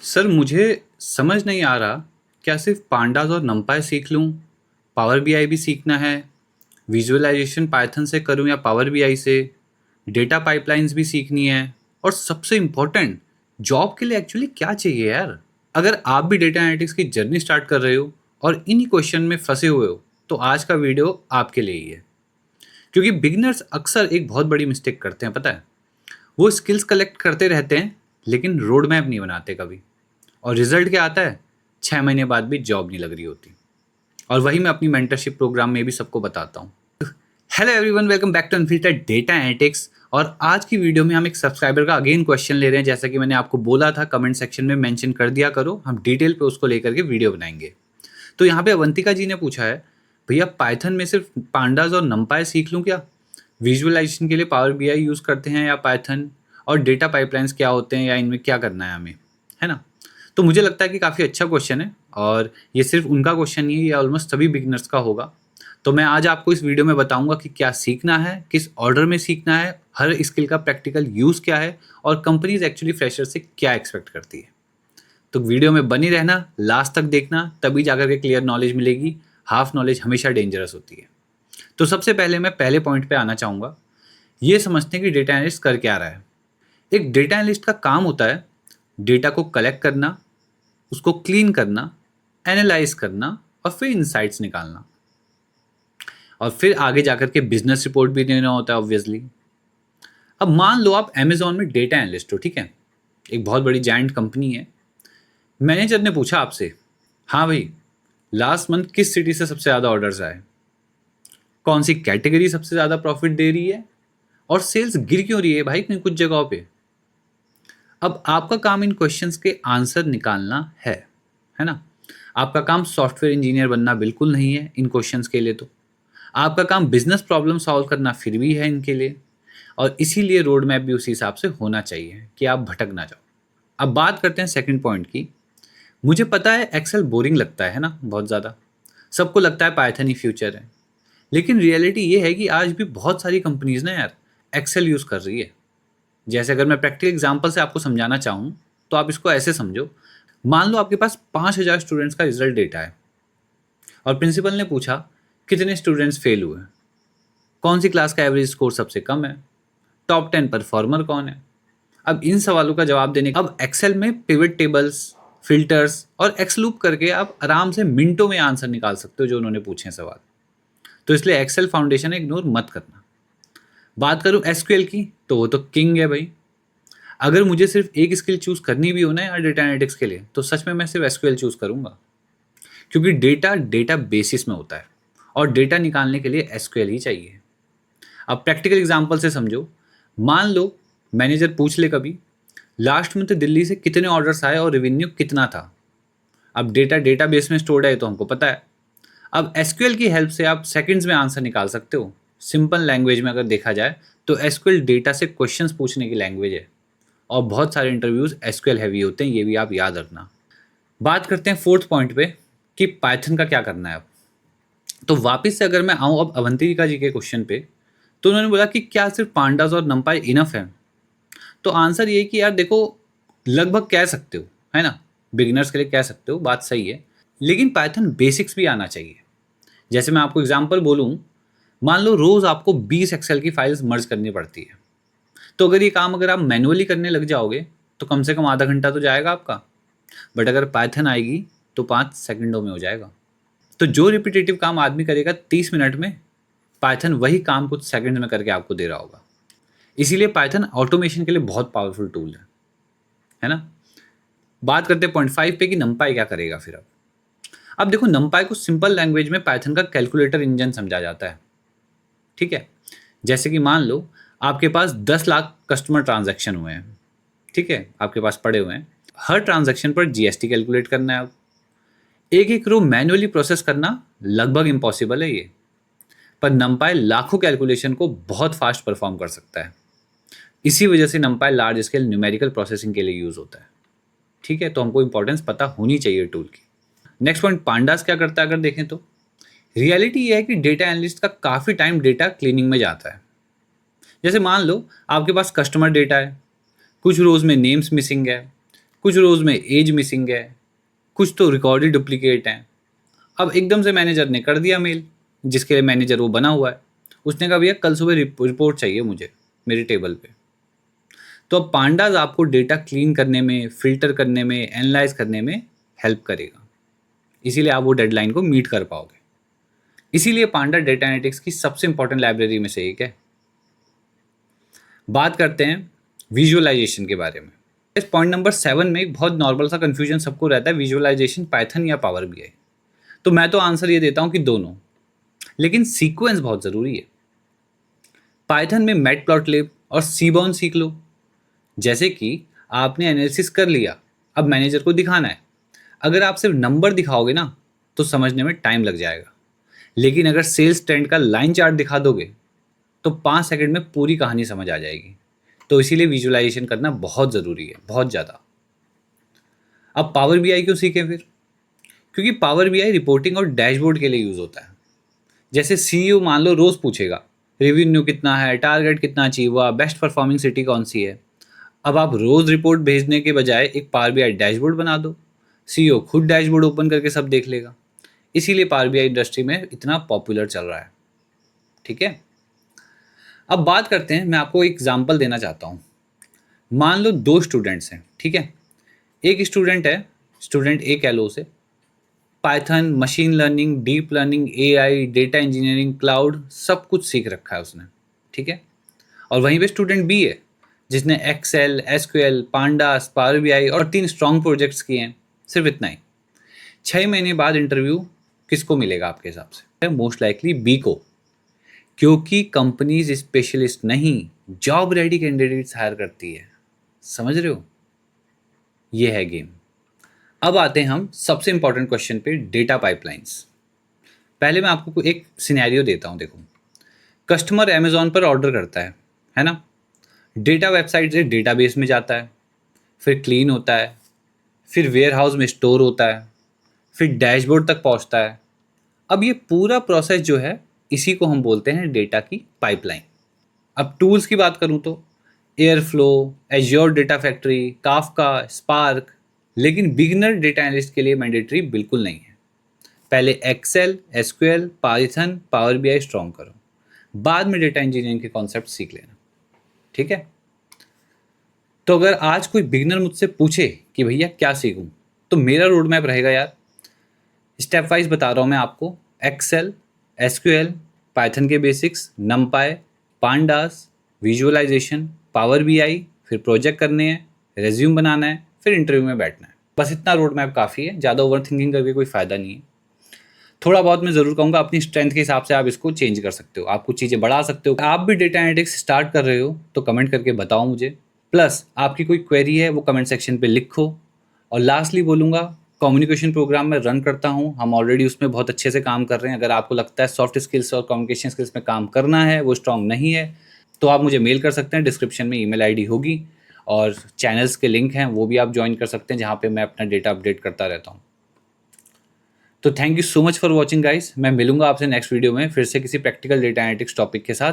Sir मुझे समझ नहीं आ रहा, क्या सिर्फ पांडास और नंपाई सीख लूं? पावर बीआई भी सीखना है? विजुअलाइजेशन पाइथन से करूं या पावर बीआई से? डेटा पाइपलाइंस भी सीखनी है? और सबसे इम्पोर्टेंट, जॉब के लिए एक्चुअली क्या चाहिए यार? अगर आप भी डेटा एनालिटिक्स की जर्नी स्टार्ट कर रहे हो और इन्हीं क्वेश्चन में फंसे हुए हो, तो आज का वीडियो आपके लिए ही है। क्योंकि बिगिनर्स अक्सर एक बहुत बड़ी मिस्टेक करते हैं, पता है? वो स्किल्स कलेक्ट करते रहते हैं लेकिन रोड मैप नहीं बनाते कभी। और रिजल्ट क्या आता है? 6 महीने बाद भी जॉब नहीं लग रही होती। और वही मैं अपनी मेंटरशिप प्रोग्राम में भी सबको बताता हूँ। Hello everyone, welcome back to unfiltered data analytics. और आज की वीडियो में हम एक सब्सक्राइबर का अगेन क्वेश्चन ले रहे हैं। जैसा कि मैंने आपको बोला था, कमेंट सेक्शन में मेंशन कर दिया करो, हम डिटेल पे उसको लेकर के वीडियो बनाएंगे। तो यहाँ पे अवंतिका जी ने पूछा है, भैया पाइथन में सिर्फ पांडास और नंपाई सीख लूँ क्या? विजुअलाइजेशन के लिए पावर बीआई यूज़ करते हैं या पाइथन? और डेटा पाइपलाइंस क्या होते हैं या इनमें क्या करना है हमें, है ना? तो मुझे लगता है कि काफ़ी अच्छा क्वेश्चन है और ये सिर्फ उनका क्वेश्चन नहीं है, ये ऑलमोस्ट सभी बिगिनर्स का होगा। तो मैं आज आपको इस वीडियो में बताऊंगा कि क्या सीखना है, किस ऑर्डर में सीखना है, हर स्किल का प्रैक्टिकल यूज़ क्या है और कंपनीज एक्चुअली फ्रेशर से क्या एक्सपेक्ट करती है। तो वीडियो में बनी रहना, लास्ट तक देखना, तभी जाकर के क्लियर नॉलेज मिलेगी। हाफ नॉलेज हमेशा डेंजरस होती है। तो सबसे पहले मैं पहले पॉइंट पे आना चाहूँगा। ये समझते हैं कि डेटा एनालिस्ट कर क्या रहा है। एक डेटा एनालिस्ट का काम होता है डेटा को कलेक्ट करना, उसको क्लीन करना, एनालाइज करना और फिर इंसाइट्स निकालना। और फिर आगे जाकर के बिजनेस रिपोर्ट भी देना होता है ऑब्वियसली। अब मान लो आप अमेजोन में डेटा एनालिस्ट हो, ठीक है? एक बहुत बड़ी जायंट कंपनी है। मैनेजर ने पूछा आपसे, हाँ भाई, लास्ट मंथ किस सिटी से सबसे ज़्यादा ऑर्डर्स आए, कौन सी कैटेगरी सबसे ज़्यादा प्रॉफिट दे रही है और सेल्स गिर क्यों रही है भाई कहीं कुछ जगहों पे। अब आपका काम इन क्वेश्चंस के आंसर निकालना है ना? आपका काम सॉफ्टवेयर इंजीनियर बनना बिल्कुल नहीं है इन क्वेश्चंस के लिए। तो आपका काम बिजनेस प्रॉब्लम सॉल्व करना फिर भी है इनके लिए। और इसीलिए रोड मैप भी उसी हिसाब से होना चाहिए कि आप भटक ना जाओ। अब बात करते हैं सेकंड पॉइंट की। मुझे पता है एक्सेल बोरिंग लगता है ना, बहुत ज़्यादा। सबको लगता है पाइथन ही फ्यूचर है। लेकिन रियलिटी ये है कि आज भी बहुत सारी कंपनीज ना यार एक्सेल यूज़ कर रही है। जैसे अगर मैं प्रैक्टिकल एग्जांपल से आपको समझाना चाहूँ, तो आप इसको ऐसे समझो। मान लो आपके पास 5,000 स्टूडेंट्स का रिजल्ट डेटा है और प्रिंसिपल ने पूछा कितने स्टूडेंट्स फेल हुए, कौन सी क्लास का एवरेज स्कोर सबसे कम है, टॉप 10 परफॉर्मर कौन है। अब इन सवालों का जवाब देने अब एक्सेल में पिवट टेबल्स, फिल्टर्स और एक्स लूप करके आप आराम से मिनटों में आंसर निकाल सकते हो जो उन्होंने पूछे सवाल। तो इसलिए एक्सेल फाउंडेशन इग्नोर मत करना। बात करूं एसक्यूएल की, तो वो तो किंग है भाई। अगर मुझे सिर्फ एक स्किल चूज करनी भी हो ना यार डेटा एनालिटिक्स के लिए, तो सच में मैं सिर्फ एसक्यूएल चूज करूंगा। क्योंकि डेटा डेटा बेसिस में होता है और डेटा निकालने के लिए एसक्यूएल ही चाहिए। अब प्रैक्टिकल एग्जांपल से समझो। मान लो मैनेजर पूछ ले कभी, लास्ट मंथ दिल्ली से कितने ऑर्डर्स आए और रेवेन्यू कितना था। अब डेटा डेटाबेस में स्टोर्ड है तो हमको पता है। अब एसक्यूएल की हेल्प से आप सेकंड्स में आंसर निकाल सकते हो। सिंपल लैंग्वेज में अगर देखा जाए तो एसक्यूएल डेटा से क्वेश्चंस पूछने की लैंग्वेज है। और बहुत सारे इंटरव्यूज एसक्यूएल हैवी होते हैं, ये भी आप याद रखना। बात करते हैं फोर्थ पॉइंट पे कि पाइथन का क्या करना है अब। तो वापस से अगर मैं आऊँ अब अवंतिका जी के क्वेश्चन पे, तो उन्होंने बोला कि क्या सिर्फ पांडास और नंपाई इनफ है? तो आंसर ये है कि यार देखो, लगभग कह सकते हो, है ना? बिगिनर्स के लिए कह सकते हो, बात सही है। लेकिन पाइथन बेसिक्स भी आना चाहिए। जैसे मैं आपको एग्जांपल बोलूँ, मान लो रोज आपको 20 एक्सेल की फाइल्स मर्ज करनी पड़ती है। तो अगर ये काम अगर आप मैनुअली करने लग जाओगे तो कम से कम आधा घंटा तो जाएगा आपका। बट अगर पाइथन आएगी तो 5 सेकंडों में हो जाएगा। तो जो रिपीटेटिव काम आदमी करेगा 30 मिनट में, पाइथन वही काम कुछ सेकंड में करके आपको दे रहा होगा। इसीलिए पाइथन ऑटोमेशन के लिए बहुत पावरफुल टूल है ना? बात करते हैं पॉइंट 5 पे कि नंपाई क्या करेगा फिर। अब देखो, नंपाई को सिंपल लैंग्वेज में पाइथन का कैलकुलेटर इंजन समझा जाता है, ठीक है? जैसे कि मान लो आपके पास 10 लाख कस्टमर ट्रांजैक्शन हुए हैं, ठीक है? आपके पास पड़े हुए हैं। हर ट्रांजैक्शन पर जीएसटी कैलकुलेट करना है। अब एक एक रो मैन्युअली प्रोसेस करना लगभग इम्पॉसिबल है ये। पर नंपाई लाखों कैलकुलेशन को बहुत फास्ट परफॉर्म कर सकता है। इसी वजह से नंपाई लार्ज स्केल न्यूमेरिकल प्रोसेसिंग के लिए यूज होता है, ठीक है? तो हमको इंपॉर्टेंस पता होनी चाहिए टूल की। नेक्स्ट पॉइंट, पांडास क्या करता है अगर देखें तो रियलिटी ये है कि डेटा एनालिस्ट का काफ़ी टाइम डेटा क्लीनिंग में जाता है। जैसे मान लो आपके पास कस्टमर डेटा है, कुछ रोज में नेम्स मिसिंग है, कुछ रोज़ में एज मिसिंग है, कुछ तो रिकॉर्डेड डुप्लीकेट हैं। अब एकदम से मैनेजर ने कर दिया मेल, जिसके लिए मैनेजर वो बना हुआ है। उसने कहा भैया कल सुबह रिपोर्ट चाहिए मुझे मेरी टेबल पे। तो अब पांडाज आपको डेटा क्लीन करने में, फिल्टर करने में, एनालाइज करने में हेल्प करेगा। इसीलिए आप वो डेडलाइन को मीट कर पाओगे। इसीलिए पांडा डेटा एनालिटिक्स की सबसे इंपॉर्टेंट लाइब्रेरी में से एक है। बात करते हैं विजुअलाइजेशन के बारे में। इस पॉइंट नंबर 7 में एक बहुत नॉर्मल सा कंफ्यूजन सबको रहता है, विजुअलाइजेशन पाइथन या पावर बीआई। तो मैं तो आंसर ये देता हूँ कि दोनों, लेकिन सीक्वेंस बहुत ज़रूरी है। पाइथन में मैटप्लॉटलिब और सीबॉर्न सीख लो। जैसे कि आपने एनालिसिस कर लिया, अब मैनेजर को दिखाना है। अगर आप सिर्फ नंबर दिखाओगे ना तो समझने में टाइम लग जाएगा, लेकिन अगर सेल्स ट्रेंड का लाइन चार्ट दिखा दोगे तो 5 सेकंड में पूरी कहानी समझ आ जाएगी। तो इसीलिए विजुअलाइजेशन करना बहुत ज़रूरी है, बहुत ज़्यादा। अब पावर बीआई क्यों सीखें फिर? क्योंकि पावर बीआई रिपोर्टिंग और डैशबोर्ड के लिए यूज़ होता है। जैसे सीईओ मान लो रोज़ पूछेगा रेवेन्यू कितना है, टारगेट कितना अचीव हुआ, बेस्ट परफॉर्मिंग सिटी कौन सी है। अब आप रोज़ रिपोर्ट भेजने के बजाय एक पावर बीआई डैशबोर्ड बना दो, सीईओ खुद डैशबोर्ड ओपन करके सब देख लेगा। इसीलिए पावर बीआई इंडस्ट्री में इतना पॉपुलर चल रहा है। ठीक है, अब बात करते हैं, मैं आपको एक एग्जांपल देना चाहता हूँ। मान लो 2 स्टूडेंट्स हैं, ठीक है। एक स्टूडेंट है, स्टूडेंट ए कह लो उसे, Python, machine learning, deep learning, AI, data engineering, cloud सब कुछ सीख रखा है उसने, ठीक है। और वहीं पे स्टूडेंट बी है जिसने Excel, SQL, Pandas, Power BI और 3 स्ट्रॉन्ग प्रोजेक्ट्स किए हैं। सिर्फ इतना ही। 6 महीने बाद इंटरव्यू किसको मिलेगा आपके हिसाब से? मोस्ट लाइकली बी को, क्योंकि कंपनीज स्पेशलिस्ट नहीं, जॉब रेडी कैंडिडेट्स हायर करती है। समझ रहे हो? ये है गेम। अब आते हैं हम सबसे इंपॉर्टेंट क्वेश्चन पे, डेटा पाइपलाइंस। पहले मैं आपको एक सिनेरियो देता हूँ। देखो, कस्टमर अमेजोन पर ऑर्डर करता है ना। डेटा वेबसाइट से डेटाबेस में जाता है, फिर क्लीन होता है, फिर वेयर हाउस में स्टोर होता है, फिर डैशबोर्ड तक पहुँचता है। अब ये पूरा प्रोसेस जो है, इसी को हम बोलते हैं डेटा की पाइपलाइन। अब टूल्स की बात करूँ तो Airflow, Azure Data Factory, Kafka, Spark. लेकिन बिगिनर डेटा एनालिस्ट के लिए मैंडेटरी बिल्कुल नहीं है। पहले Excel, SQL, Python, Power BI strong करो, बाद में डेटा इंजीनियरिंग के कॉन्सेप्ट सीख लेना। ठीक है, तो अगर आज कोई बिगिनर मुझसे पूछे कि भैया क्या सीखूं, तो मेरा रोड मैप रहेगा यार, स्टेप वाइज बता रहा हूं मैं आपको। एक्सेल, एसक्यूएल, पाइथन के basics, NumPy, Pandas, visualisation, Power BI, फिर प्रोजेक्ट करने हैं, रेज्यूम बनाना है, फिर इंटरव्यू में बैठना है। बस इतना रोड मैप काफ़ी है, ज़्यादा ओवर थिंकिंग करके कोई फ़ायदा नहीं है। थोड़ा बहुत मैं ज़रूर कहूँगा, अपनी स्ट्रेंथ के हिसाब से आप इसको चेंज कर सकते हो, आप कुछ चीज़ें बढ़ा सकते हो। आप भी डेटा एनालिटिक्स स्टार्ट कर रहे हो तो कमेंट करके बताओ मुझे। प्लस आपकी कोई क्वेरी है वो कमेंट सेक्शन पे लिखो। और लास्टली बोलूँगा, कम्युनिकेशन प्रोग्राम में रन करता हूँ, हम ऑलरेडी उसमें बहुत अच्छे से काम कर रहे हैं। अगर आपको लगता है सॉफ्ट स्किल्स और कम्युनिकेशन स्किल्स में काम करना है, वो स्ट्रांग नहीं है, तो आप मुझे मेल कर सकते हैं। डिस्क्रिप्शन में ईमेल आईडी होगी और चैनल्स के लिंक हैं, वो भी आप ज्वाइन कर सकते हैं, जहाँ पे मैं अपना डेटा अपडेट करता रहता हूँ। तो thank you so much for watching guys. मैं मिलूंगा आपसे नेक्स्ट वीडियो में फिर से किसी प्रैक्टिकल डेटा एनालिटिक्स टॉपिक के साथ।